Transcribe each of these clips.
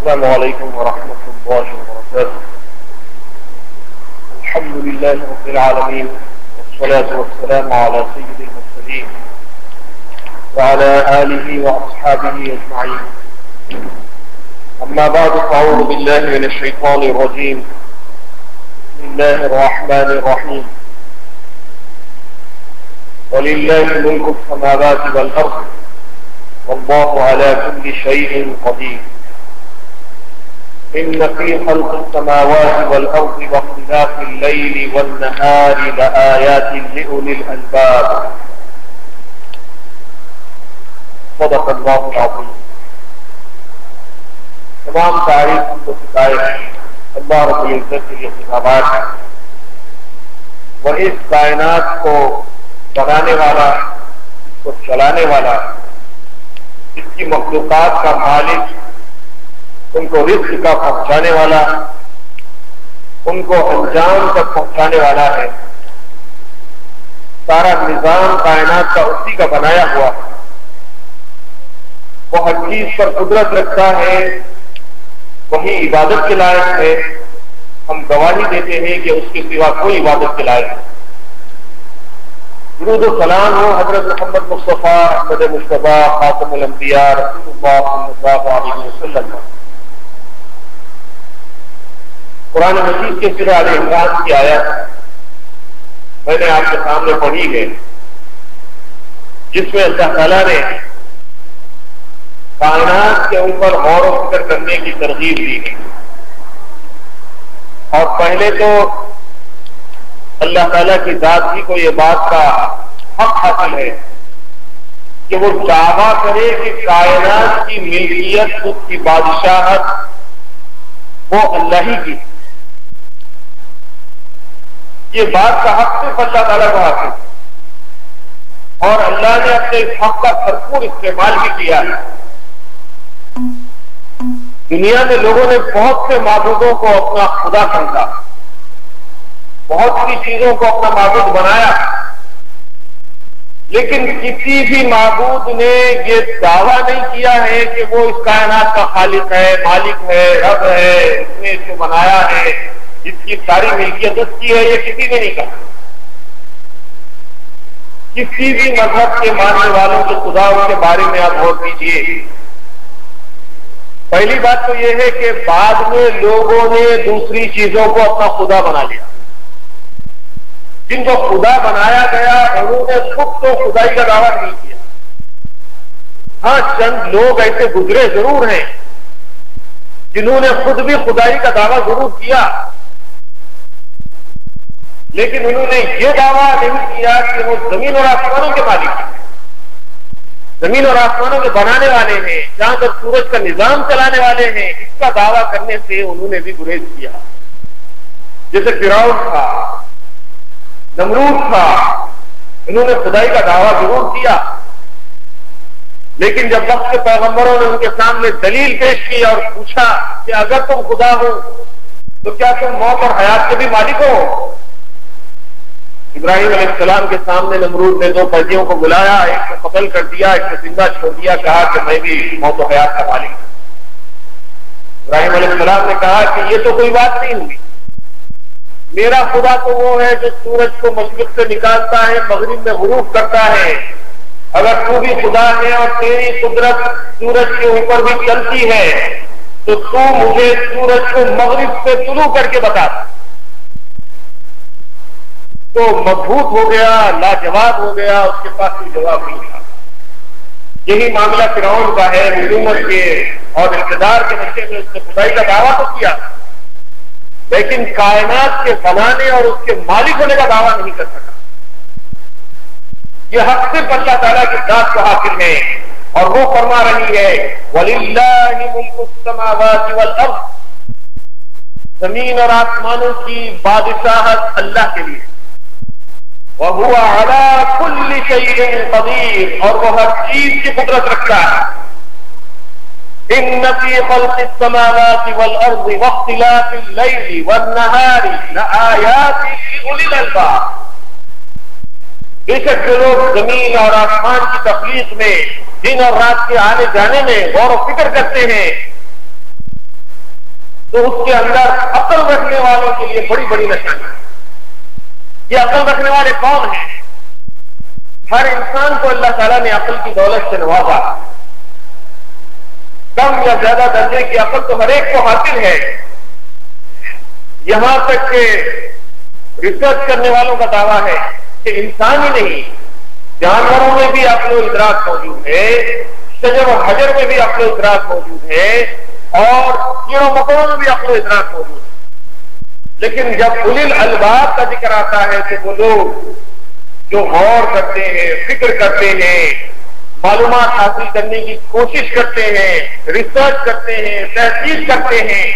السلام عليكم ورحمة الله وبركاته. الحمد لله رب العالمين، والصلاة والسلام على سيد المرسلين وعلى آله وأصحابه أجمعين. أما بعد، فأعوذ بالله من الشيطان الرجيم. بسم الله الرحمن الرحيم. ولله ملك السماوات والأرض والله على كل شيء قدير. إن في خلق السماوات والأرض واختلاف الليل والنهار لآيات لأولي الألباب. صدق الله العظيم. تمام تعریف و ستائش اللہ رب العزت کے خطابات ہیں. وہ اس کائنات کو بنانے والا، اس کو چلانے والا، اس کی مخلوقات کا مالک، ان کو رزق کا پہنچانے والا، ان کو انجام تک پہنچانے والا ہے. سارا نظام کائنات کا اسی کا بنایا ہوا ہے. وہ ہر چیز پر قدرت رکھتا ہے، وہی عبادت کے لائق ہے. ہم گواہی دیتے ہیں کہ اس کے سوا کوئی عبادت کے لائق ہے. درود و سلام ہو حضرت محمد مصطفیٰ احمد مصطفیٰ خاتم الانبیاء رسول اللہ صلی اللہ علیہ وسلم. قرآن مجید کے سورہ آل عمران کی آیت میں نے آپ کے سامنے پڑھی ہے، جس میں اللہ تعالیٰ نے کائنات کے اوپر غور و فکر کرنے کی ترغیب دی ہے. اور پہلے تو اللہ تعالیٰ کی ذات ہی کو یہ بات کا حق حاصل ہے کہ وہ دعویٰ کرے کہ کائنات کی ملکیت، اس کی بادشاہت وہ اللہ ہی کی. یہ بات کا حق صرف اللہ تعالیٰ کو حاصل ہے، اور اللہ نے اپنے اس حق کا بھرپور استعمال بھی کیا ہے. دنیا میں لوگوں نے بہت سے معبودوں کو اپنا خدا سمجھا، بہت سی چیزوں کو اپنا معبود بنایا، لیکن کسی بھی معبود نے یہ دعویٰ نہیں کیا ہے کہ وہ اس کائنات کا خالق ہے، مالک ہے، رب ہے، اس نے اس کو بنایا ہے، اس کی ساری ملکیت اس کی ہے. یہ کسی نے نہیں کہا. کسی بھی مذہب کے ماننے والوں کے خداؤں کے بارے میں آپ غور کیجیے. پہلی بات تو یہ ہے کہ بعد میں لوگوں نے دوسری چیزوں کو اپنا خدا بنا لیا. جن کو خدا بنایا گیا انہوں نے خود تو خدائی کا دعویٰ نہیں کیا. ہاں، چند لوگ ایسے گزرے ضرور ہیں جنہوں نے خود بھی خدائی کا دعویٰ ضرور کیا، لیکن انہوں نے یہ دعویٰ نہیں کیا کہ وہ زمین اور آسمانوں کے مالک ہیں، زمین اور آسمانوں کے بنانے والے ہیں، چاند اور سورج کا نظام چلانے والے ہیں. اس کا دعویٰ کرنے سے انہوں نے بھی گریز کیا. جیسے فرعون تھا، نمرود تھا، انہوں نے خدائی کا دعویٰ ضرور کیا، لیکن جب وقت کے پیغمبروں نے ان کے سامنے دلیل پیش کی اور پوچھا کہ اگر تم خدا ہو تو کیا تم موت اور حیات کے بھی مالک ہو؟ ابراہیم علیہ السلام کے سامنے نمرود نے دو قیدیوں کو بلایا، ایک کو قتل کر دیا، ایک کو زندہ چھوڑ دیا، کہا کہ میں بھی موت و حیات کا مالک ہوں. ابراہیم علیہ السلام نے کہا کہ یہ تو کوئی بات نہیں ہوئی. میرا خدا تو وہ ہے جو سورج کو مشرق سے نکالتا ہے، مغرب میں غروب کرتا ہے. اگر تو بھی خدا ہے اور تیری قدرت سورج کے اوپر بھی چلتی ہے تو مجھے سورج کو مغرب سے طلوع کر کے بتا. تو مضبوط ہو گیا، لاجواب ہو گیا، اس کے پاس کوئی جواب نہیں تھا. یہی معاملہ فرعون کا ہے. حکومت کے اور اقتدار کے نشے میں اس نے خدائی کا دعویٰ تو کیا، لیکن کائنات کے بنانے اور اس کے مالک ہونے کا دعویٰ نہیں کر سکا. یہ حق صرف اللہ تعالیٰ کی ذات کو حاصل ہے، اور وہ فرما رہی ہے وَلِلَّهِ مُلْكُ السَّمَاوَاتِ وَالْأَرْضِ. زمین اور آسمانوں کی بادشاہت اللہ کے لیے. وَهُوَ عَلَى كُلِّ شَيْءٍ قَدِيرٌ. اور وہ ہر چیز کی قدرت رکھتا ہے. إِنَّ فِي خَلْقِ السَّمَاوَاتِ وَالْأَرْضِ وَاخْتِلَافِ اللَّيْلِ وَالنَّهَارِ لَآيَاتٍ لِأُولِي الْأَلْبَابِ. بے شک جو لوگ زمین اور آسمان کی تخلیق میں، دن اور رات کے آنے جانے میں غور و فکر کرتے ہیں، تو اس کے اندر عقل رکھنے والوں کے لیے بڑی بڑی نشانی ہے۔ یہ عقل رکھنے والے کون ہیں؟ ہر انسان کو اللہ تعالیٰ نے عقل کی دولت سے نوازا، کم یا زیادہ درجے کی عقل تو ہر ایک کو حاصل ہے، یہاں تک کہ ریسرچ کرنے والوں کا دعویٰ ہے کہ انسان ہی نہیں، جانوروں میں بھی عقل و ادراک موجود ہے، شجر و حجر میں بھی عقل و ادراک موجود ہے، اور کیڑوں مکوڑوں میں بھی عقل و ادراک موجود ہے۔ لیکن جب اولی الالباب کا ذکر آتا ہے تو وہ لوگ جو غور کرتے ہیں، فکر کرتے ہیں، معلومات حاصل کرنے کی کوشش کرتے ہیں، ریسرچ کرتے ہیں، تحقیق کرتے ہیں،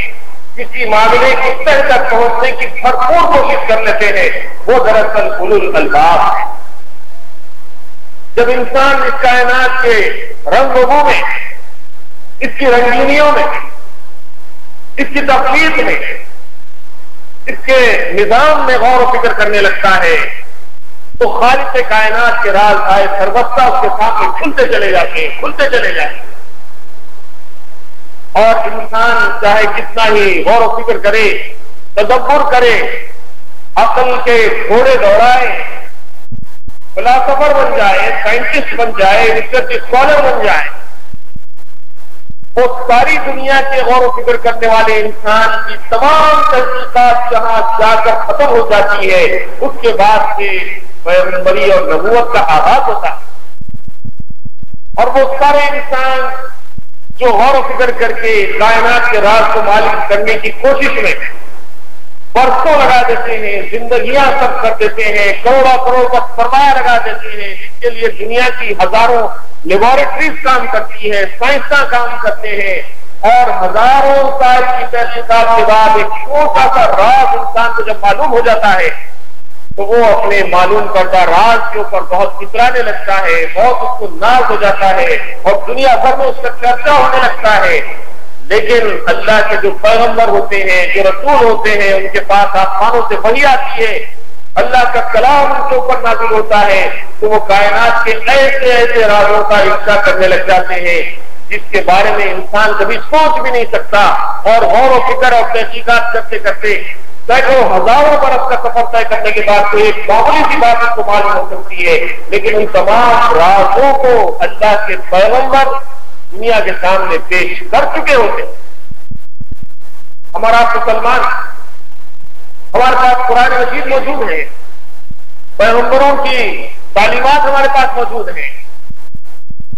کسی معاملے کی تہ تک پہنچنے کی بھرپور کوشش کر لیتے ہیں، وہ دراصل اولو الالباب ہے۔ جب انسان اس کائنات کے رنگ و بو میں، اس کی رنگینیوں میں، اس کی تخلیق میں، اس کے نظام میں غور و فکر کرنے لگتا ہے تو خالق کائنات کے راز آئے سربستہ اس کے سامنے کھلتے چلے جاتے ہیں، کھلتے چلے جاتے ہیں۔ اور انسان چاہے کتنا ہی غور و فکر کرے، تدبر کرے، عقل کے گھوڑے دوڑائے، فلاسفر بن جائے، سائنٹسٹ بن جائے، ریسرچ اسکالر بن جائے، وہ ساری دنیا کے غور و فکر کرنے والے انسان کی تمام تحقیقات جہاں جا کر ختم ہو جاتی ہے، اس کے بعد سے پیغمبری اور نبوت کا آغاز ہوتا ہے۔ اور وہ سارے انسان جو غور و فکر کر کے کائنات کے راز کو معلوم کرنے کی کوشش میں برسوں لگا دیتے ہیں، زندگیاں سب کر دیتے ہیں، کروڑوں کروڑ کا سرمایہ لگا دیتے ہیں، جس کے لیے دنیا کی ہزاروں لیبارٹریز کام کرتی ہے، سائنسداں کام کرتے ہیں، اور ہزاروں سال کی تحقیقات کے بعد ایک چھوٹا سا راز انسان کو جب معلوم ہو جاتا ہے تو وہ اپنے معلوم کردہ راز کے اوپر بہت اترانے لگتا ہے، بہت اس کو ناز ہو جاتا ہے، اور دنیا بھر میں اس کا چرچا ہونے لگتا ہے۔ لیکن اللہ کے جو پیغمبر ہوتے ہیں، جو رسول ہوتے ہیں، ان کے پاس آسمانوں سے وحی آتی ہے، اللہ کا کلام ان کے اوپر نازل ہوتا ہے، تو وہ کائنات کے ایسے ایسے رازوں کا افشا کرنے لگ جاتے ہیں جس کے بارے میں انسان کبھی سوچ بھی نہیں سکتا، اور غور و فکر اور تحقیقات کرتے کرتے سینکڑوں ہزاروں برس کا سفر طے کرنے کے بعد تو ایک معمولی سی بات اس کو معلوم ہو سکتی ہے، لیکن ان تمام رازوں کو اللہ کے پیغمبر دنیا کے سامنے پیش کر چکے ہوتے۔ ہمارا مسلمان، ہمارے پاس قرآن مجید موجود ہے، پیغمبروں کی تعلیمات ہمارے پاس موجود ہیں،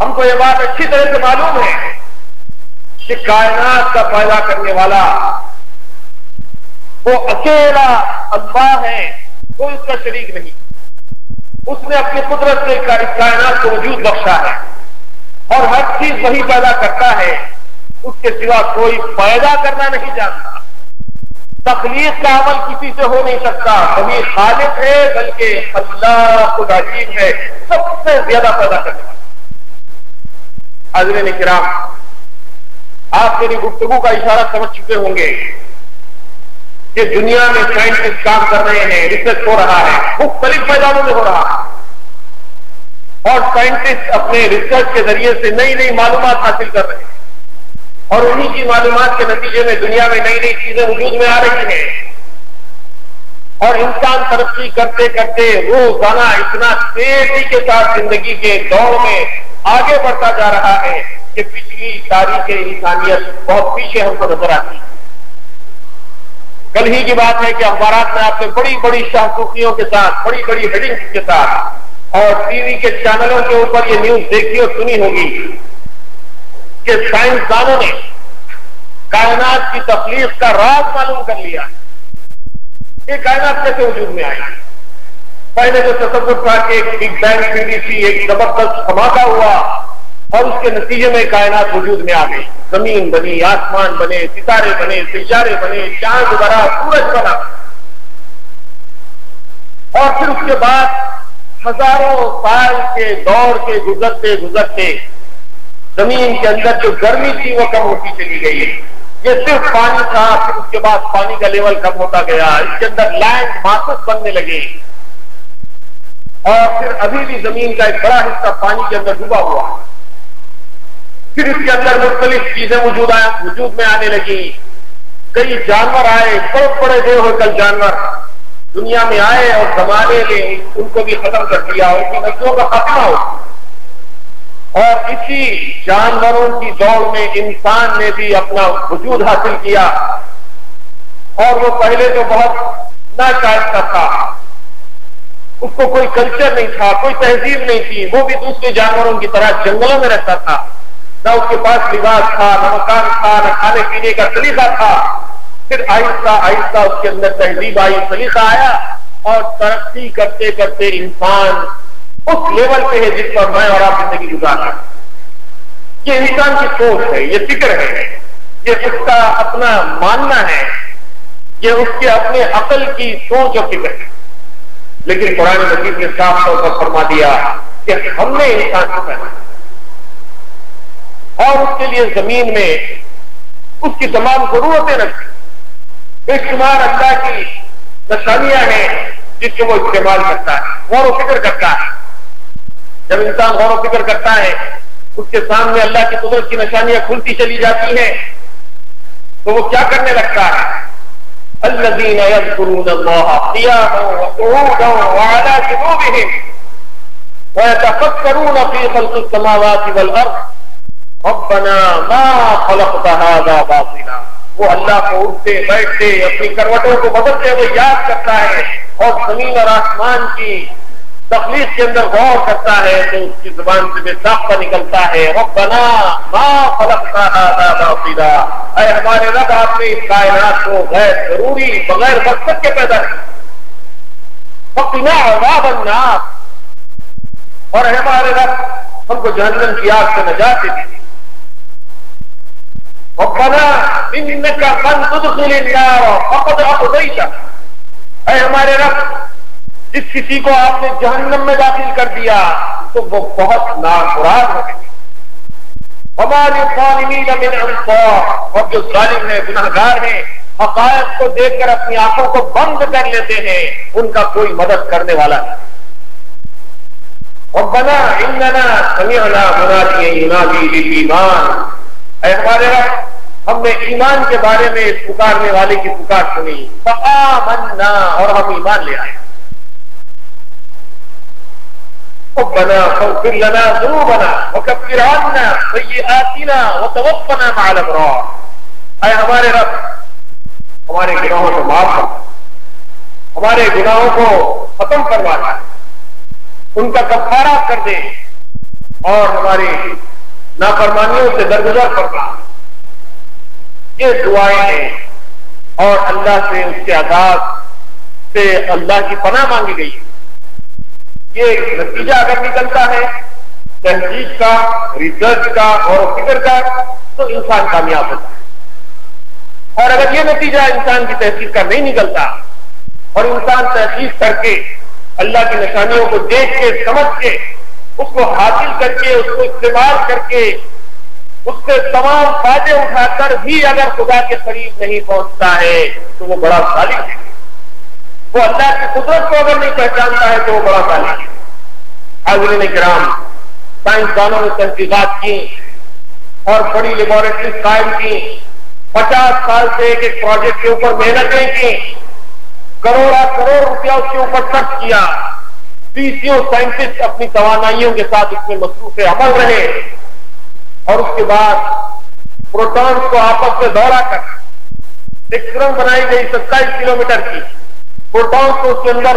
ہم کو یہ بات اچھی طرح سے معلوم ہے کہ کائنات کا پیدا کرنے والا وہ اکیلا اللہ ہے، کوئی اس کا شریک نہیں۔ اس نے اپنی قدرت سے اس کائنات کو وجود بخشا ہے، اور ہر چیز وہی پیدا کرتا ہے، اس کے سوا کوئی پیدا کرنا نہیں جانتا۔ تخلیق کا عمل کسی سے ہو نہیں سکتا، وہی خالق ہے، بلکہ اللہ خود عظیم ہے، سب سے زیادہ پیدا کرنے والا۔ حاضرین کرام، آپ میری گفتگو کا اشارہ سمجھ چکے ہوں گے کہ دنیا میں سائنٹسٹ کام کر رہے ہیں، ریسرچ ہو رہا ہے، مختلف میدانوں میں ہو رہا ہے، اور سائنٹسٹ اپنے ریسرچ کے ذریعے سے نئی نئی معلومات حاصل کر رہے ہیں، اور انہی کی معلومات کے نتیجے میں دنیا میں نئی نئی چیزیں وجود میں آ رہی ہیں، اور انسان ترقی کرتے کرتے روزانہ اتنا تیزی کے ساتھ زندگی کے دور میں آگے بڑھتا جا رہا ہے کہ پچھلی تاریخ انسانیت بہت پیچھے ہم کو نظر آتی ہے۔ کل ہی کی بات ہے کہ اخبارات میں آپ نے بڑی بڑی شاہکوفیوں کے ساتھ، بڑی بڑی ہیڈنگز کے ساتھ، اور ٹی وی کے چینلوں کے اوپر یہ نیوز دیکھی اور سنی ہوگی کہ سائنسدانوں نے کائنات کی تخلیق کا راز معلوم کر لیا۔ یہ کائنات کیسے وجود میں آئی؟ پہلے جو تصور تھا کہ ایک بگ بینگ تھیوری تھی، ایک زبردست دھماکہ ہوا، اور اس کے نتیجے میں کائنات وجود میں آ گئی، زمین بنی، آسمان بنے، ستارے بنے، سیارے بنے، چاند بنا، سورج بنا، اور پھر اس کے بعد ہزاروں سال کے دور کے گزرتے گزرتے زمین کے اندر جو گرمی تھی وہ کم ہوتی چلی گئی۔ یہ صرف پانی تھا، پھر اس کے بعد پانی کا لیول کم ہوتا گیا، اس کے اندر لینڈ ماسز بننے لگے، اور پھر ابھی بھی زمین کا ایک بڑا حصہ پانی کے اندر ڈوبا ہوا۔ پھر اس کے اندر مختلف چیزیں وجود میں آنے لگی، کئی جانور آئے، بڑے بڑے بے ہوکل جانور دنیا میں آئے اور زمانے نے ان کو بھی ختم کر دیا، ان کی نسلوں کا خاتمہ ہو. اور اسی جانوروں کی دوڑ میں انسان نے بھی اپنا وجود حاصل کیا. اور وہ پہلے تو بہت ناشائستہ تھا، اس کو کوئی کلچر نہیں تھا، کوئی تہذیب نہیں تھی، وہ بھی دوسرے جانوروں کی طرح جنگلوں میں رہتا تھا، نہ اس کے پاس لباس تھا، نہ مکان تھا، نہ کھانے پینے کا سلیقہ تھا. پھر آہستہ آہستہ اس کے اندر تہذیب آئی، سلیقہ آیا، اور ترقی کرتے کرتے انسان اس لیول پہ ہے جس پر میں اور آپ زندگی گزار رہے ہیں. یہ انسان کی سوچ ہے، یہ فکر ہے، یہ اس کا اپنا ماننا ہے، یہ اس کے اپنے عقل کی سوچ اور فکر ہے. لیکن قرآن مجید نے صاف طور پر فرما دیا کہ ہم نے انسان کو پیدا اور اس کے لیے زمین میں اس کی تمام ضرورتیں رکھی. بے شمار اللہ کی نشانیاں ہیں جس کو وہ استعمال کرتا ہے، غور و فکر کرتا ہے. جب انسان غور و فکر کرتا ہے اس کے سامنے اللہ کی قدرت کی نشانیاں کھلتی چلی جاتی ہیں تو وہ کیا کرنے لگتا ہے؟ الذين يذكرون الله قياما وقعودا وعلى جنوبهم ويتفكرون في خلق السماوات والارض ربنا ما خلقت هذا باطلا. وہ اللہ کو اٹھتے بیٹھتے اپنی کروٹوں کو بدلتے ہوئے یاد کرتا ہے اور زمین اور آسمان کی تخلیق کے اندر غور کرتا ہے تو اس کی زبان سے بے ساختہ نکلتا ہے ربنا ما خلقت هذا باطلا. اے ہمارے رب، آپ نے اس کائنات کو غیر ضروری بغیر مقصد کے پیدا کیا. فقنا عذاب النار، اور ہمارے رب ہم کو جہنم کی آگ سے نجات دے دیجیے. ربنا انک من تدخل النار فقد اخزیتہ، اے ہمارے رب جس کسی کو آپ نے جہنم میں داخل کر دیا تو وہ بہت نامراد ہو گئی. وما للظالمین من انصار، اور جو ظالم ہے، گناہگار ہیں، حقائق کو دیکھ کر اپنی آنکھوں کو بند کر لیتے ہیں، ان کا کوئی مدد کرنے والا نہیں. ربنا اننا سمعنا منادیا ینادی للایمان، اے ہمارے رب ہم نے ایمان کے بارے میں پکارنے والے کی پکار سنی، فآمنا، اور ہم ایمان لے آئے. ربنا فاغفر لنا ذنوبنا وكفر عنا سيئاتنا وتوفنا مع الابرار، اے ہمارے رب ہمارے گناہوں کو معاف کر، ہمارے گناہوں کو ختم کروا دے، ان کا کفارہ کر دے اور ہماری نافرمانیوں سے درگزر فرما. یہ دعائیں ہیں اور اللہ سے اس کے عذاب سے اللہ کی پناہ مانگی گئی ہے. یہ نتیجہ اگر نکلتا ہے تحقیق کا، ریسرچ کا اور فکر کا تو انسان کامیاب ہوتا ہے. اور اگر یہ نتیجہ انسان کی تحقیق کا نہیں نکلتا اور انسان تحقیق کر کے اللہ کی نشانیوں کو دیکھ کے سمجھ کے اس کو حاصل کر کے اس کو استعمال کر کے اس سے تمام فائدے اٹھا کر بھی اگر خدا کے قریب نہیں پہنچتا ہے تو وہ بڑا ظالم ہے. وہ اللہ کی قدرت کو اگر نہیں پہچانتا ہے تو وہ بڑا ظالم ہے. حاضرین کرام، سائنسدانوں نے تحقیقات کی اور بڑی لیبارٹریز قائم کی، 50 سال سے ایک ایک پروجیکٹ کے اوپر محنتیں کی، کروڑا کروڑ روپیہ اس کے اوپر خرچ کیا. 30 سائنٹسٹ اپنی توانائیوں کے ساتھ اس میں مصروف عمل رہے اور اس کے بعد پروٹونز کو آپس میں دوڑا کر ایک سرنگ بنائی گئی 27 کلومیٹر کی. پروٹونز کو اس کے اندر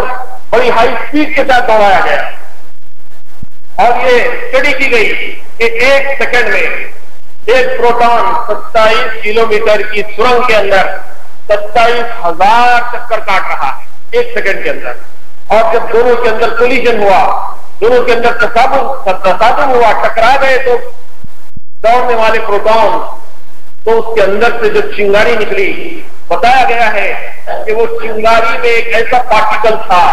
بڑی ہائی سپیڈ کے ساتھ دوڑایا گیا اور یہ اسٹڈی کی گئی کہ ایک سیکنڈ میں ایک پروٹون 27 کلومیٹر کی سرنگ کے اندر 27,000 چکر کاٹ رہا ہے ایک سیکنڈ کے اندر. اور جب دونوں کے اندر کولیجن ہوا، دونوں کے اندر تصادم ہوا، ٹکرا گئے تو دوڑنے والے پروٹون تو اس کے اندر سے جو چنگاری نکلی، بتایا گیا ہے کہ وہ چنگاری میں ایک ایسا پارٹیکل تھا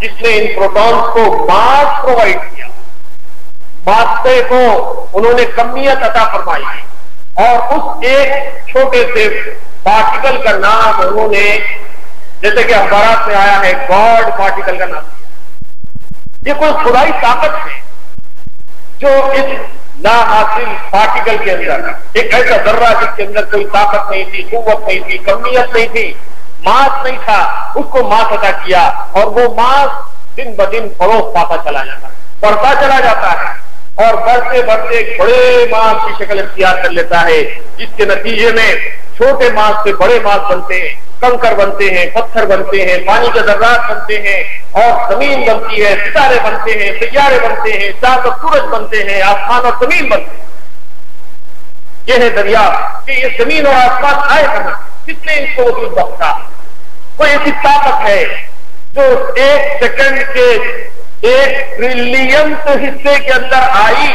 جس نے ان پروٹونز کو ماس پرووائڈ کیا. ماسے کو انہوں نے کمیت عطا فرمائی اور اس ایک چھوٹے سے پارٹیکل کا نام انہوں نے، جیسے کہ اخبارات میں آیا ہے، گاڈ پارٹیکل کا نام دیا. یہ کوئی خدائی طاقت ہے جو اس لا حاصل پارٹیکل کے اندر، ایک ایسا ذرہ جس کے اندر کوئی طاقت نہیں تھی، قوت نہیں تھی، کمیت نہیں تھی، ماس نہیں تھا، اس کو ماس عطا کیا، اور وہ ماس دن بدن فروغ پاتا چلا جاتا ہے، بڑھتا چلا جاتا ہے، اور بڑھتے بڑھتے ایک بڑے ماس کی شکل اختیار کر لیتا ہے، جس کے نتیجے میں چھوٹے ماس سے بڑے ماس بنتے ہیں، کنکر بنتے ہیں، پتھر بنتے ہیں، پانی کے ذرات بنتے ہیں، اور زمین بنتی ہے، ستارے بنتے ہیں، سیارے بنتے ہیں، چاند اور سورج بنتے ہیں، آسمان اور زمین بنتے ہیں۔ یہ ہے دریا کہ یہ زمین اور آسمان آئے کہاں، کس نے اس کو وجود بخشا؟ کوئی ایسی طاقت ہے جو ایک سیکنڈ کے 1 ٹریلین حصے کے اندر آئی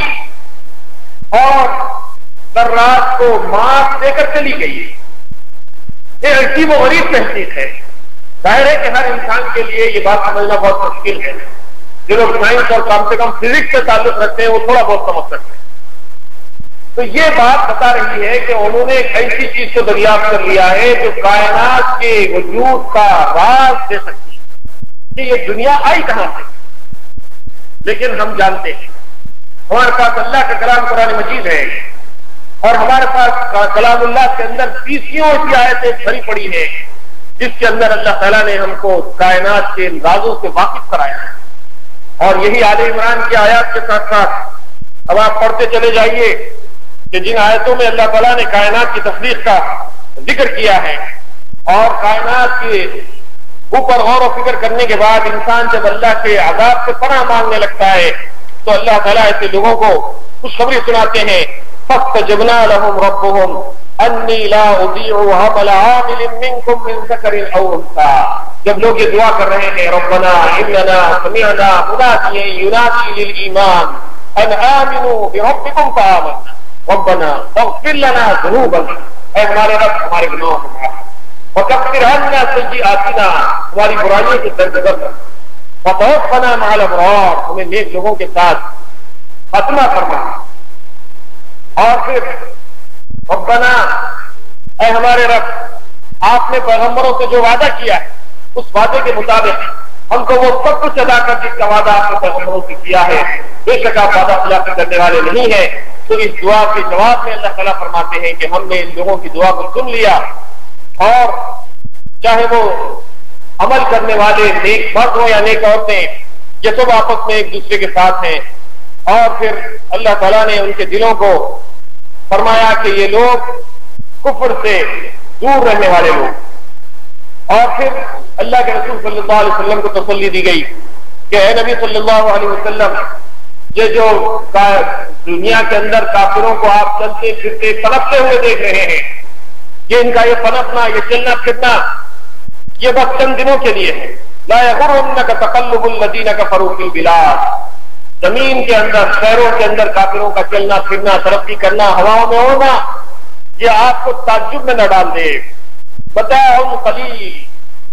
اور ذرات کو ماس دے کر چلی گئی۔ یہ عجیب و غریب تحقیق ہے۔ ظاہر ہے کہ ہر انسان کے لیے یہ بات سمجھنا بہت مشکل ہے۔ جو لوگ سائنس اور کم سے کم فزکس سے تعلق رکھتے ہیں وہ تھوڑا بہت سمجھ سکتے ہیں۔ تو یہ بات بتا رہی ہے کہ انہوں نے ایک ایسی چیز کو دریافت کر لیا ہے جو کائنات کے وجود کا راز دے سکتی ہے کہ یہ دنیا آئی کہاں سے۔ لیکن ہم جانتے ہیں ہمارے پاس اللہ کا کلام قرآن مجید ہے، اور ہمارے پاس کلام اللہ کے اندر 20 ایسی آیتیں بھری پڑی ہیں جس کے اندر اللہ تعالیٰ نے ہم کو کائنات کے رازوں سے واقف کرایا ہے۔ اور یہی آل عمران کی آیات کے ساتھ ساتھ اب آپ پڑھتے چلے جائیے کہ جن آیتوں میں اللہ تعالیٰ نے کائنات کی تخلیق کا ذکر کیا ہے، اور کائنات کے اوپر غور و فکر کرنے کے بعد انسان جب اللہ کے عذاب سے پناہ مانگنے لگتا ہے تو اللہ تعالیٰ ایسے لوگوں کو خوشخبری سناتے ہیں، فاستجبنا لهم ربهم انی لا اضیع عمل عامل منکم من ذکر او انثى۔ جب لوگ یہ دعا کر رہے ہیں ربنا اننا سمعنا منادیا ینادی للایمان ان آمنوا بربکم فآمنا ربنا اغفر لنا ذنوبنا، اے ہمارے رب ہمارے گناہوں کو معاف، وکفر عنا سیئاتنا، ہماری برائیوں سے درگزر کر، وتوفنا مع الابرار، ہمیں نیک لوگوں کے ساتھ خاتمہ فرما۔ اور پھر ربنا، اے ہمارے رب آپ نے پیغمبروں سے جو وعدہ کیا ہے اس وعدے کے مطابق ہم کو وہ سب کچھ ادا کر جس کا وعدہ آپ نے پیغمبروں سے کیا ہے، بے شک آپ وعدہ خلافی کرنے والے نہیں ہیں۔ تو اس دعا کے جواب میں اللہ تعالیٰ فرماتے ہیں کہ ہم نے ان لوگوں کی دعا کو سن لیا، اور چاہے وہ عمل کرنے والے نیک مرد ہو یا نیک عورتیں، یہ سب آپس میں ایک دوسرے کے ساتھ ہیں۔ اور پھر اللہ تعالیٰ نے ان کے دلوں کو فرمایا کہ یہ لوگ کفر سے دور رہنے والے لوگ، اور پھر اللہ کے رسول صلی اللہ علیہ وسلم کو تسلی دی گئی کہ اے نبی صلی اللہ علیہ وسلم، یہ جو دنیا کے اندر کافروں کو آپ چلتے پھرتے پنپتے ہوئے دیکھ رہے ہیں، یہ ان کا یہ پنپنا، یہ چلنا پھرنا، یہ بس چند دنوں کے لیے ہے۔ لا یغرنک تقلب الذین کفروا فی البلاد، زمین کے اندر، شہروں کے اندر کافروں کا چلنا پھرنا، ترقی کرنا، ہواؤں میں اڑنا، یہ آپ کو تعجب میں نہ ڈال دے۔ متاع قلیل،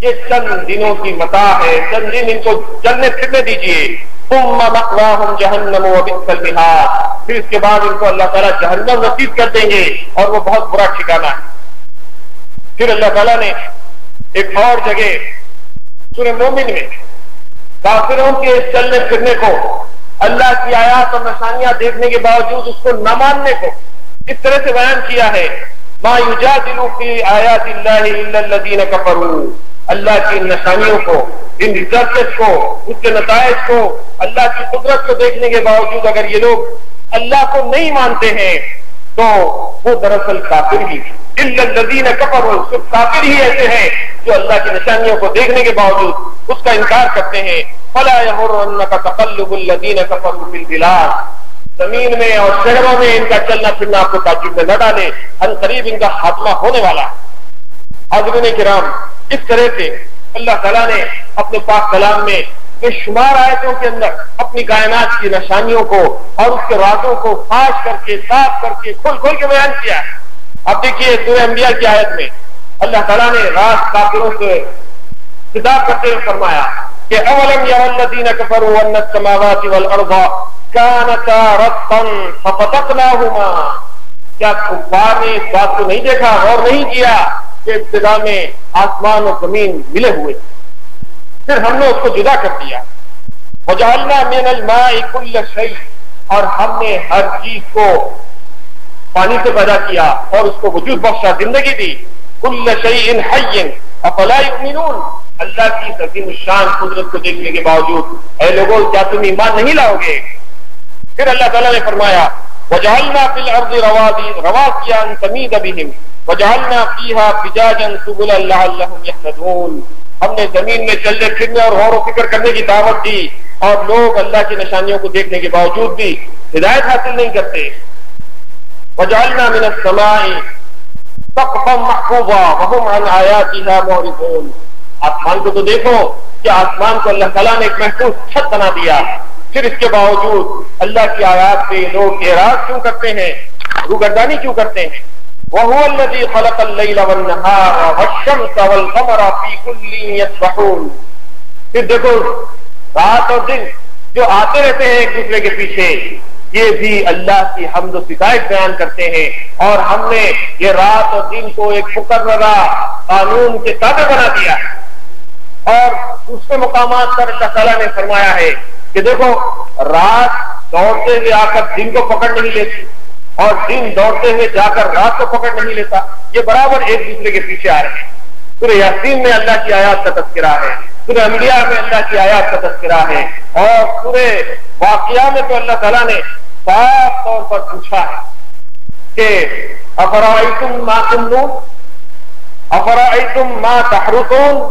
یہ چند دنوں کی متاع ہے، چند دن ان کو چلنے پھرنے دیجیے۔ ثم مأواہم جہنم وبئس المہاد، پھر اس کے بعد ان کو اللہ تعالیٰ جہنم نصیب کر دیں گے، اور وہ بہت برا ٹھکانہ ہے۔ پھر اللہ تعالیٰ نے ایک اور جگہ سورہ مومن میں کافروں کے چلنے پھرنے کو، اللہ کی آیات اور نشانیاں دیکھنے کے باوجود اس کو نہ ماننے کو اس طرح سے بیان کیا ہے، ما یجادل فی آیات اللہ الا الذین کفروا، اللہ کی نشانیوں کو، ان ریسرچز کو، اس کے نتائج کو، اللہ کی قدرت کو دیکھنے کے باوجود اگر یہ لوگ اللہ کو نہیں مانتے ہیں تو وہ دراصل کافر ہی، الا الذین کفروا، صرف کافر ہی ایسے ہیں جو اللہ کی نشانیوں کو دیکھنے کے باوجود اس کا انکار کرتے ہیں۔ فلا یغرنک تقلب الذین کفروا فی البلاد، زمین میں اور شہروں میں ان کا چلنا پھرنا آپ کو تعجب میں نہ ڈالے، ان قریب ان کا خاتمہ ہونے والا ہے۔ حاضرین کرام، اس طرح سے اللہ تعالیٰ نے اپنے پاک کلام میں بے شمار آیتوں کے اندر اپنی کائنات کی نشانیوں کو اور اس کے رازوں کو فاش کر کے، صاف کر کے، کھول کھول کے بیان کیا ہے۔ اب دیکھیے سورہ انبیاء کی آیت میں اللہ تعالیٰ نے راز کافروں سے خطاب کرتے ہوئے فرمایا کہ اولم یرى الذین کفروا ان السماوات والارض كانتا رتقا ففتقناهما، کیا کفار نے اس بات کو نہیں دیکھا، غور نہیں کیا کہ ابتدا میں آسمان اور زمین ملے ہوئے، پھر ہم نے اس کو جدا کر دیا۔ وجعلنا من الماء كل شيء، اور ہم نے ہر چیز کو پانی سے پیدا کیا اور اس کو وجود بخشا، زندگی دی. کل شیء حی افلا یؤمنون. اللہ کی عظیم الشان قدرت کو دیکھنے کے باوجود اے لوگوں کیا تم ایمان نہیں لاؤ گے؟ پھر اللہ تعالیٰ نے فرمایا وجعلنا فی الارض رواسیا ان تمید بہم وجعلنا فیہا فجاجا سبلا لعلہم یہتدون. ہم نے زمین میں چلنے پھرنے اور غور و فکر کرنے کی دعوت دی اور لوگ اللہ کی نشانیوں کو دیکھنے کے باوجود بھی ہدایت حاصل نہیں کرتے. وجعلنا من السماء سقفا محفوظا وهم عن آیاتها معرضون. آسمان کو تو دیکھو کہ آسمان کو اللہ تعالیٰ نے ایک محفوظ چھت بنا دیا، پھر اس کے باوجود اللہ کی آیات پہ لوگ اعراض کیوں کرتے ہیں، روگردانی کیوں کرتے ہیں؟ وَهُوَ الَّذِي خَلَقَ اللَّيْلَ وَالنَّهَارَ وَالشَّمْسَ وَالْقَمَرَ فِي كُلٍّ يَسْبَحُونَ. پھر دیکھو رات اور دن جو آتے رہتے ہیں ایک دوسرے کے پیچھے، یہ بھی اللہ کی حمد و ستائش بیان کرتے ہیں. اور ہم نے یہ رات اور دن کو ایک مقررہ قانون کے تابع بنا دیا ہے. اور اس کے مقامات پر اللہ تعالیٰ نے فرمایا ہے کہ دیکھو رات دوڑتے ہوئے آ کر دن کو پکڑ نہیں لیتی اور دن دوڑتے ہوئے جا کر رات کو پکڑ نہیں لیتا، یہ برابر ایک دوسرے کے پیچھے آ رہے ہیں. سورہ یاسین میں اللہ کی آیات کا تذکرہ ہے، سورہ انبیاء میں اللہ کی آیات کا تذکرہ ہے، اور سورہ واقعہ میں تو اللہ تعالیٰ نے صاف طور پر پوچھا ہے کہ افرأیتم ما تمنون افرأیتم ما تحرثون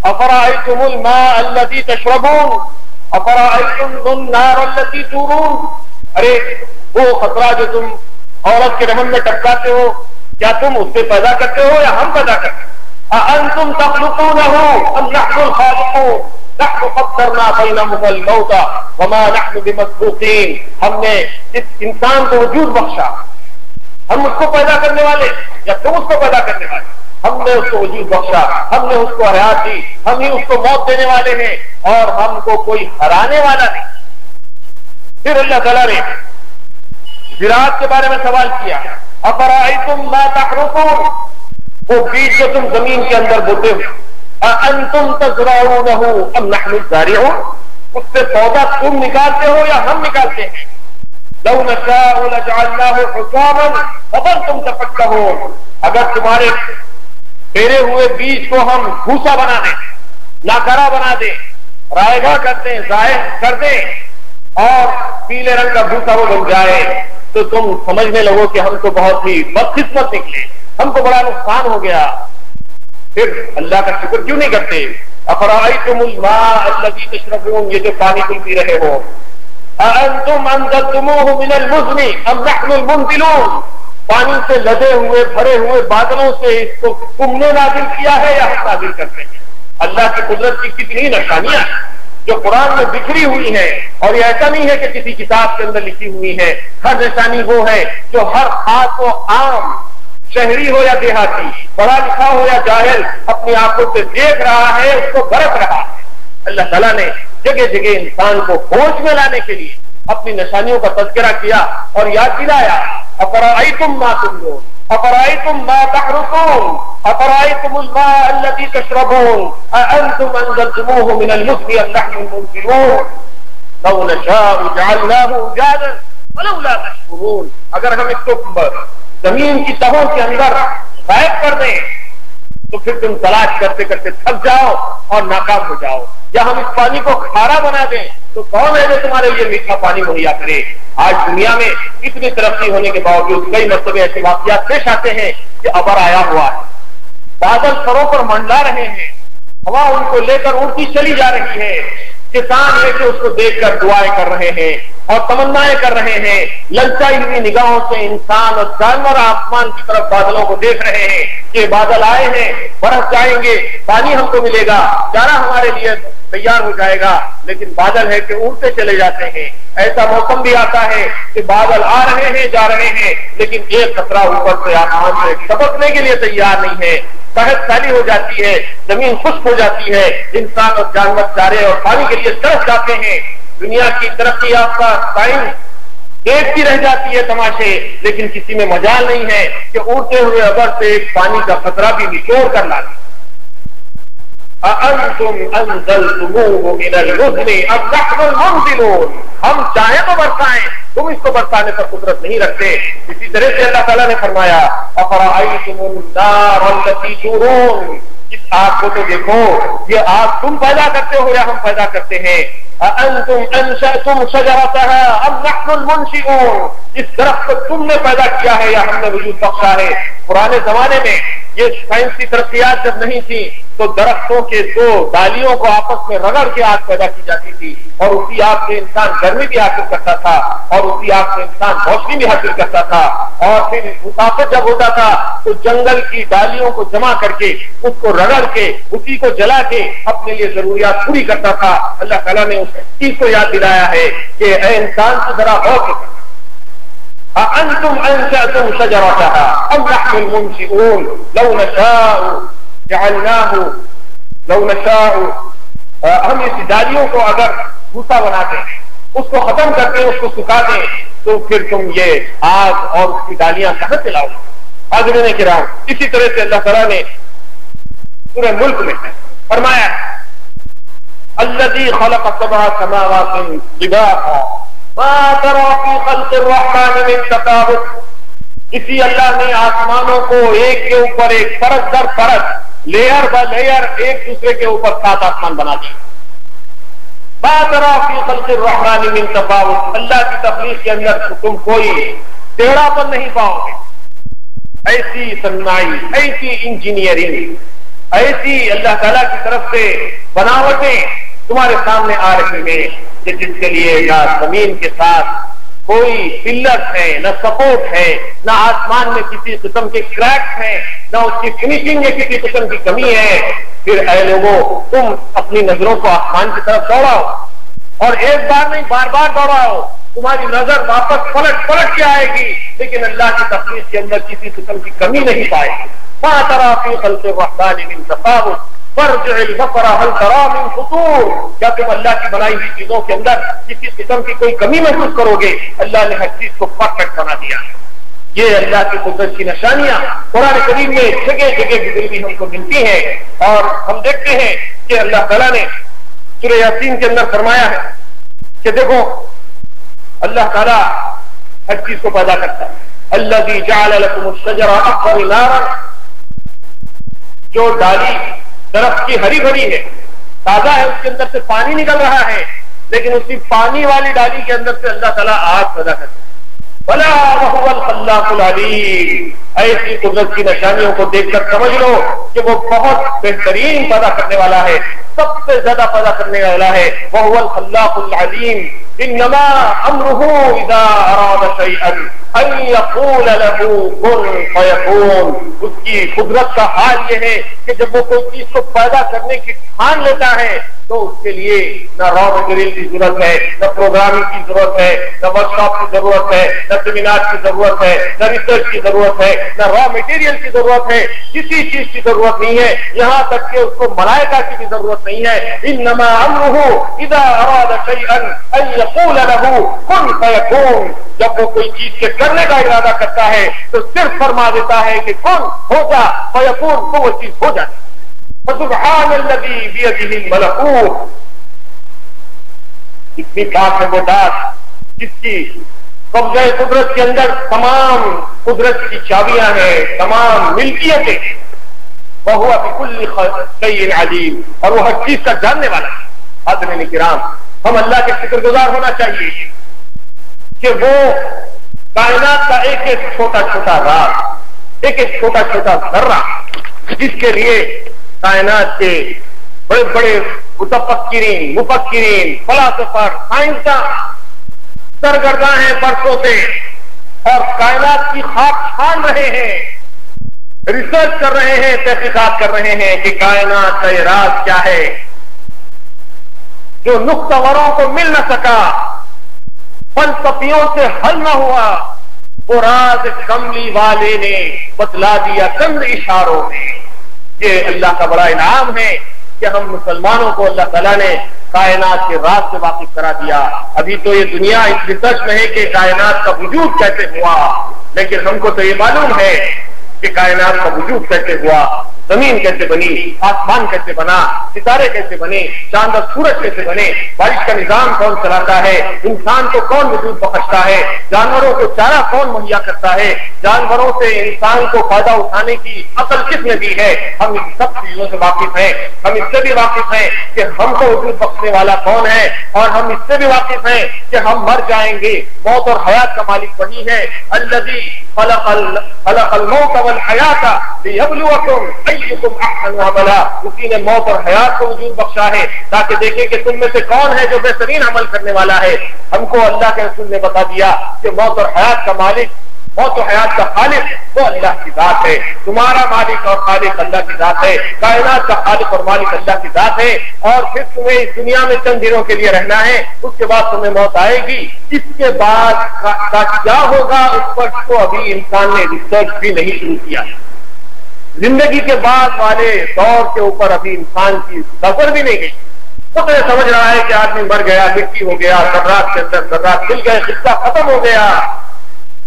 افرأیتم الماء الذی تشربون افرأیتم النار التي تورون. ارے وہ خطرہ جو تم عورت کے رحم میں ٹپکاتے ہو، کیا تم اس سے پیدا کرتے ہو یا ہم پیدا کرتے ہیں؟ اانتم تخلقونه ام نحن الخالقون نحن قدرنا بینہم الموت وما نحن بمسبوقین. ہم نے اس انسان کو وجود بخشا، ہم اس کو پیدا کرنے والے یا تم اس کو پیدا کرنے والے؟ ہم نے اس کو وجود بخشا، ہم نے اس کو حیات دی، ہم ہی اس کو موت دینے والے ہیں اور ہم کو کوئی ہرانے والا نہیں. پھر اللہ تعالیٰ نے زراعت کے بارے میں سوال کیا افرأیتم ما تحرثون. وہ بیج جو تم زمین کے اندر بوتے ہو، اانتم تزرعونہ ام نحن الزارعون. اس سے پودا تم نکالتے ہو یا ہم نکالتے ہیں؟ لو نشاء لجعلناه حطاما فظلتم تفكهون. اگر تمہارے پھیرے ہوئے بیج کو ہم بھوسا بنا دیں، ناکارا بنا دیں، رائے گاہ کر دیں، ضائع کر دیں اور پیلے رنگ کا بھوسا وہ بن جائے تو تم سمجھنے لگو کہ ہم تو بہت ہی بدقسمت نکلے، ہم کو بڑا نقصان ہو گیا. پھر اللہ کا شکر کیوں نہیں کرتے؟ افرأیتم الماء الذی تشربون. یہ جو پانی تم پی رہے ہو، اانتم انزلتموہ من المزن ام نحن المنزلون. پانی سے لدے ہوئے بھرے ہوئے بادلوں سے اس کو تم نے نازل کیا ہے یا ہم نازل کرتے ہیں؟ اللہ کی قدرت کی کتنی نشانیاں جو قرآن میں بکھری ہوئی ہیں، اور یہ ایسا نہیں ہے کہ کسی کتاب کے اندر لکھی ہوئی ہے. ہر نشانی وہ ہے جو ہر خاص و عام شہری ہو یا دیہاتی، پڑھا لکھا ہو یا جاہل، اپنی آنکھوں سے دیکھ رہا ہے، اس کو برت رہا ہے. اللہ تعالیٰ نے جگہ جگہ انسان کو ہوش میں لانے کے لیے اپنی نشانیوں کا تذکرہ کیا اور یاد دلایا افرأیتم ما تمنون افرأیتم ما تحرثون افرأیتم الماء الذی تشربون اانتم انزلتموہ من المزن ام نحن المنزلون لو نشاء جعلناه اجاجا ولولا تشکرون. اگر ہم اس کو زمین کی تہوں کے اندر غائب کر دیں تو پھر تم تلاش کرتے کرتے تھک جاؤ اور ناکام ہو جاؤ. یا ہم اس پانی کو کھارا بنا دیں تو کون ہے جو تمہارے لیے میٹھا پانی مہیا کرے؟ آج دنیا میں اتنی ترقی ہونے کے باوجود کئی مرتبہ ایسے واقعات پیش آتے ہیں کہ ابر آیا ہوا ہے، بادل سروں پر منڈلا رہے ہیں، ہوا ان کو لے کر اڑتی چلی جا رہی ہے، کسان لے کے اس کو دیکھ کر دعائیں کر رہے ہیں اور تمنائیں کر رہے ہیں. للچائی ہوئی نگاہوں سے انسان اور جانور آسمان کی طرف بادلوں کو دیکھ رہے ہیں کہ بادل آئے ہیں، برس جائیں گے، پانی ہم کو ملے گا، چارہ ہمارے لیے تیار ہو جائے گا. لیکن بادل ہے کہ اڑتے چلے جاتے ہیں. ایسا موسم بھی آتا ہے کہ بادل آ رہے ہیں، جا رہے ہیں، لیکن ایک قطرہ اوپر سے آسمان سے ٹپکنے کے لیے تیار نہیں ہے. صحت خالی ہو جاتی ہے، زمین خشک ہو جاتی ہے، انسان اور جانور چارے اور پانی کے لیے ترس جاتے ہیں. دنیا کی ترقی یافتہ سائنس دیکھتی رہ جاتی ہے تماشے، لیکن کسی میں مجال نہیں ہے کہ اڑتے ہوئے ابر سے ایک پانی کا قطرہ بھی نچوڑ کر لا دیں. اَأَنْتُمْ أَنزَلْتُمُوهُ مِنَ الْمُزْنِ أَمْ نَحْنُ الْمُنزِلُونَ. ہم چاہیں تو برسائیں تم اس کو برسانے پر قدرت نہیں رکھتے. اسی طرح سے اللہ تعالیٰ نے فرمایا افرأیتم النار التی تورون، اس آگ کو تو دیکھو، یہ آگ تم پیدا کرتے ہو یا ہم پیدا کرتے ہیں. اانتم انشأتم شجرتها ام نحن المنشئون، اس درخت کو تم نے پیدا کیا ہے یا ہم نے وجود بخشا ہے. پرانے زمانے میں یہ سائنسی ترقیات جب نہیں تھی تو درختوں کے دو ڈالیوں کو آپس میں رگڑ کے آگ پیدا کی جاتی تھی، اور اسی آگ سے انسان گرمی بھی حاصل کرتا تھا، اور اسی آگ سے انسان روشنی بھی حاصل کرتا تھا. اور پھر مسافر جب ہوتا تھا تو جنگل کی ڈالیوں کو جمع کر کے اس کو رگڑ کے اسی کو جلا کے اپنے لیے ضروریات پوری کرتا تھا. اللہ تعالیٰ نے اس چیز کو یاد دلایا ہے کہ اے انسان سے ذرا غور کرو. أأنتم أنشأتم شجرتها أم نحن المنشئون لو نشاء جعلناه لو نشاء، ہم اس ڈالیوں کو اگر بھوسا بناتے ہیں، اس کو ختم کرتے ہیں، اس کو سکھا دیں، تو پھر تم یہ آگ اور اس کی ڈالیاں کہاں سے لاؤ؟ حاضرین کرام، اسی طرح سے اللہ تعالیٰ نے سورہ ملک میں فرمایا الذی خلق سبع سماوات طباقا ما ترى في خلق الرحمن من تفاوت، اسی اللہ نے آسمانوں کو ایک کے اوپر ایک، پرت در پرت، لیئر با لیئر ایک دوسرے کے اوپر 7 آسمان بنا دی. ما ترى في خلق الرحمن من تفاوت، اللہ کی تخلیق کے اندر تم کوئی ٹیڑھا پن نہیں پاؤ گے. ایسی صنائی، ایسی انجینئرنگ، ایسی اللہ تعالیٰ کی طرف سے بناوٹیں تمہارے سامنے آ رہی ہیں کہ جس کے لیے نہ زمین کے ساتھ کوئی پلر ہے، نہ سپورٹ ہے، نہ آسمان میں کسی قسم کے کریکس ہیں، نہ اس کی فنیشنگ میں کسی قسم کی کمی ہے. پھر اے لوگوں، تم اپنی نظروں کو آسمان کی طرف دوڑاؤ، اور ایک بار نہیں بار بار دوڑاؤ، تمہاری نظر واپس پلٹ پلٹ کے آئے گی، لیکن اللہ کی تخلیق کے اندر کسی قسم کی کمی نہیں پائے گی. ما ترى في خلق الرحمن من تفاوت فارجع البصر هل ترى من فطور، کیا تم اللہ کی بنائی ہوئی چیزوں کے اندر کسی قسم کی کوئی کمی محسوس کرو گے؟ اللہ نے ہر چیز کو پرفیکٹ بنا دیا. یہ اللہ کی قدرت کی نشانیاں قرآن کریم میں جگہ جگہ گزری ہوئی ہم کو ملتی ہیں، اور ہم دیکھتے ہیں کہ اللہ تعالیٰ نے سورہ یاسین کے اندر فرمایا ہے کہ دیکھو اللہ تعالیٰ ہر چیز کو پیدا کرتا ہے. الذی جعل لکم الشجر اخضر نارا، جو ڈالی درخت کی ہری بھری ہے، تازہ ہے، اس کے اندر سے پانی نکل رہا ہے، لیکن اسی پانی والی ڈالی کے اندر سے اللہ تعالیٰ آگ پیدا کرتا ہے. بلا وهو الخلاق العلیم، ایسی قدرت کی نشانیوں کو دیکھ کر سمجھ لو کہ وہ بہت بہترین پیدا کرنے والا ہے، سب سے زیادہ پیدا کرنے والا ہے. وهو الخلاق العلیم انما امره اذا اراد شيئا ان يقول له كن فيكون. اس کی قدرت کا حال یہ ہے کہ جب وہ کوئی چیز کو پیدا کرنے کی ٹھان لیتا ہے تو اس کے لیے نہ را مٹیریل کی ضرورت ہے، نہ پروگرامنگ کی ضرورت ہے، نہ ورک شاپ کی ضرورت ہے، نہ سیمینار کی ضرورت ہے، نہ ریسرچ کی ضرورت ہے، نہ را مٹیریل کی ضرورت ہے، کسی چیز کی ضرورت نہیں ہے، یہاں تک کہ اس کو ملائکہ کی بھی ضرورت نہیں ہے. انما امره اذا اراد شيئا ان يقول له كن فيكون، جب وہ کوئی چیز کے کرنے کا ارادہ کرتا ہے تو صرف فرما دیتا ہے کہ کن ہو جا، فیکون، تو وہ چیز ہو جاتی. فسبحان الذی بیدہ الملکوت، اتنی پاک ہے وہ ذات جس کی قبضہ قدرت کے اندر تمام قدرت کی چابیاں ہیں، تمام ملکیتیں. وہو بکل شیء علیم، اور وہ ہر چیز کا جاننے والا ہے. حاضرین کرام، ہم اللہ کے شکر گزار ہونا چاہیے کہ وہ کائنات کا ایک ایک چھوٹا چھوٹا راز، ایک ایک چھوٹا چھوٹا ذرہ، جس کے لیے کائنات کے بڑے بڑے مفکرین، فلاسفر، سائنسداں سرگرداں ہیں برسوں سے، اور کائنات کی خاک چھان رہے ہیں، ریسرچ کر رہے ہیں، تحقیقات کر رہے ہیں کہ کائنات کا یہ راز کیا ہے جو نقطہ وروں کو مل نہ سکا، فلسفیوں سے حل نہ ہوا. وہ راز کملی والے نے بتلا دیا چند اشاروں میں. یہ اللہ کا بڑا انعام ہے کہ ہم مسلمانوں کو اللہ تعالیٰ نے کائنات کے راز سے واقف کرا دیا. ابھی تو یہ دنیا اس ریسرچ میں ہے کہ کائنات کا وجود کیسے ہوا، لیکن ہم کو تو یہ معلوم ہے کہ کائنات کا وجود کیسے ہوا. زمین کیسے بنی، آسمان کیسے بنا، ستارے کیسے بنے، چاند اور سورج کیسے بنے، بارش کا نظام کون چلاتا ہے، انسان کو کون وجود بخشتا ہے، جانوروں کو چارہ کون مہیا کرتا ہے، جانوروں سے انسان کو فائدہ اٹھانے کی عقل کس نے دی ہے، ہم ان سب چیزوں سے واقف ہیں۔ ہم اس سے بھی واقف ہیں کہ ہم کو وجود بخشنے والا کون ہے، اور ہم اس سے بھی واقف ہیں کہ ہم مر جائیں گے، موت اور حیات کا مالک وہی ہے۔ الذی خلق الموت والحیات لیبلوکم ایکم احسن عملا، اسی نے موت اور حیات کو وجود بخشا ہے تاکہ دیکھیں کہ تم میں سے کون ہے جو بہترین عمل کرنے والا ہے۔ ہم کو اللہ کے رسول نے بتا دیا کہ موت اور حیات کا مالک، موت و حیات کا خالق وہ اللہ کی ذات ہے، تمہارا مالک اور خالق اللہ کی ذات ہے، کائنات کا خالق اور مالک اللہ کی ذات ہے، اور پھر تمہیں اس دنیا میں چند دنوں کے لیے رہنا ہے، اس کے بعد تمہیں موت آئے گی۔ اس کے بعد کا کیا ہوگا اس پر تو ابھی انسان نے ریسرچ بھی نہیں شروع کیا۔ زندگی کے بعد والے دور کے اوپر ابھی انسان کی نظر بھی نہیں گئی۔ وہ تو سمجھ رہا ہے کہ آدمی مر گیا، مٹی ہو گیا، ذرات کے اندر ذرات مل گئے، قصہ ختم ہو گیا،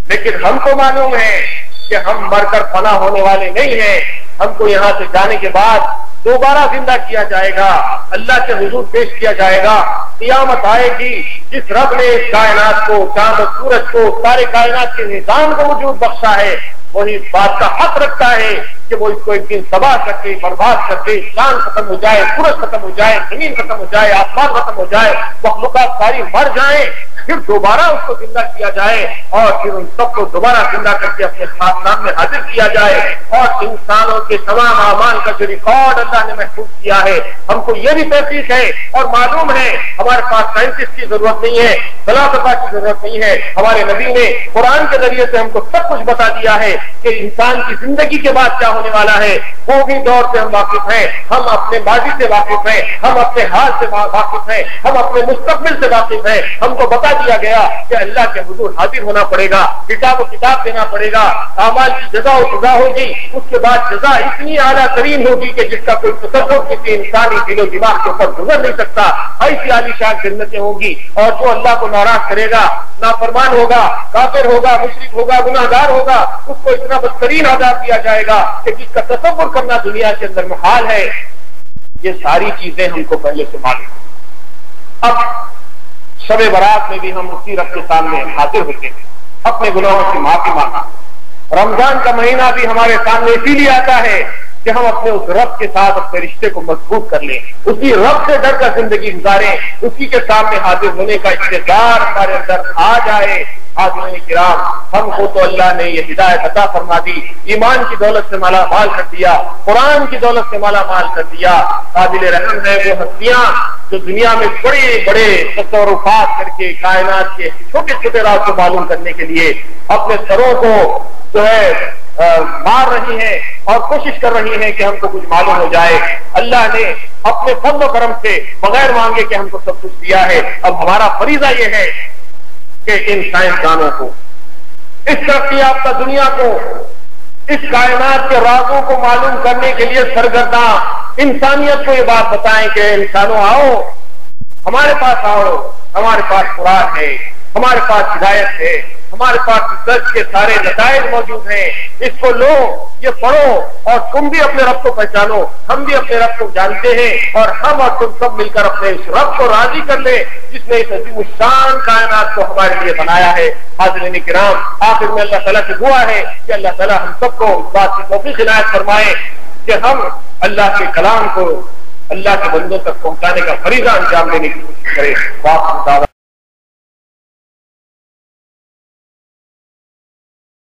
لیکن ہم کو معلوم ہے کہ ہم مر کر فنا ہونے والے نہیں ہیں۔ ہم کو یہاں سے جانے کے بعد دوبارہ زندہ کیا جائے گا، اللہ کے حضور پیش کیا جائے گا، قیامت آئے گی۔ جس رب نے اس کائنات کو، چاند اور سورج کو، سارے کائنات کے نظام کو وجود بخشا ہے، وہی اس بات کا حق رکھتا ہے کہ وہ اس کو ایک دن تباہ کر کے، برباد کر کے، چاند ختم ہو جائے، سورج ختم ہو جائے، زمین ختم ہو جائے، آسمان ختم ہو جائے، مخلوقات ساری مر جائیں، پھر دوبارہ اس کو زندہ کیا جائے، اور پھر ان سب کو دوبارہ زندہ کر کے اپنے سامنے حاضر کیا جائے، اور انسانوں کے تمام اعمال کا جو ریکارڈ اللہ نے محفوظ کیا ہے۔ ہم کو یہ بھی تحقیق ہے اور معلوم ہے، ہمارے پاس سائنٹسٹ کی ضرورت نہیں ہے، فلاسفہ کی ضرورت نہیں ہے، ہمارے نبی نے قرآن کے ذریعے سے ہم کو سب کچھ بتا دیا ہے کہ انسان کی زندگی کے بعد کیا ہونے والا ہے۔ وہ بھی دور سے ہم واقف ہیں، ہم اپنے ماضی سے واقف ہیں، ہم اپنے حال سے واقف ہیں، ہم اپنے مستقبل سے واقف ہیں۔ ہم کو بتا دیا گیا کہ اللہ کے حضور حاضر ہونا پڑے گا، کتاب و کتاب دینا پڑے گا، اعمال کی جزا و سزا ہوگی، اس کے بعد جزا اتنی اعلیٰ ترین ہوگی کہ جس کا کوئی تصور کسی انسانی دل و دماغ کے اوپر گزر نہیں سکتا۔ ایسی عالی شان جنتیں ہوں گی، اور جو اللہ کو ناراض کرے گا، نافرمان ہوگا، کافر ہوگا، مشرک ہوگا، گناہ گار ہوگا، اس کو اتنا بدترین عذاب دیا جائے گا کہ جس کا تصور کرنا دنیا کے اندر محال ہے۔ یہ ساری چیزیں ہم کو پہلے سے معلوم۔ اب شب برات میں بھی ہم اسی رب کے سامنے حاضر ہوتے ہیں، اپنے گناہوں کی معافی مانگا۔ رمضان کا مہینہ بھی ہمارے سامنے اسی لیے آتا ہے کہ ہم اپنے اس رب کے ساتھ اپنے رشتے کو مضبوط کر لیں، اسی رب سے ڈر کر زندگی گزاریں، اسی کے سامنے حاضر ہونے کا استعداد ہمارے اندر آ جائے۔ حاضرین کرام، ہم کو تو اللہ نے یہ ہدایت عطا فرما دی، ایمان کی دولت سے مالا مال کر دیا، قرآن کی دولت سے مالا مال کر دیا۔ قابل رحم ہے وہ ہستیاں جو دنیا میں بڑے بڑے تصورات کر کے کائنات کے چھوٹے چھوٹے راز کو معلوم کرنے کے لیے اپنے سروں کو جو ہے مار رہی ہیں اور کوشش کر رہی ہیں کہ ہم کو کچھ معلوم ہو جائے۔ اللہ نے اپنے فضل و کرم سے بغیر مانگے کہ ہم کو سب کچھ دیا ہے۔ اب ہمارا فریضہ یہ ہے کہ ان سائنسدانوں کو، اس ترقی یافتہ دنیا کو، اس کائنات کے رازوں کو معلوم کرنے کے لیے سرگرداں انسانیت کو یہ بات بتائیں کہ انسانوں آؤ، ہمارے پاس آؤ، ہمارے پاس قرآن ہے، ہمارے پاس ہدایت ہے، ہمارے پاس ریسرچ کے سارے نتائج موجود ہیں، اس کو لو، یہ پڑھو، اور تم بھی اپنے رب کو پہچانو، ہم بھی اپنے رب کو جانتے ہیں، اور ہم اور تم سب مل کر اپنے اس رب کو راضی کر لیں جس نے اس عظیم الشان کائنات کو ہمارے لیے بنایا ہے۔ حاضرین کرام، آخر میں اللہ تعالیٰ سے دعا ہے کہ اللہ تعالیٰ ہم سب کو اس بات کی توفیق عنایت فرمائے کہ ہم اللہ کے کلام کو اللہ کے بندوں تک پہنچانے کا فریضہ انجام دینے کی کوشش کریں۔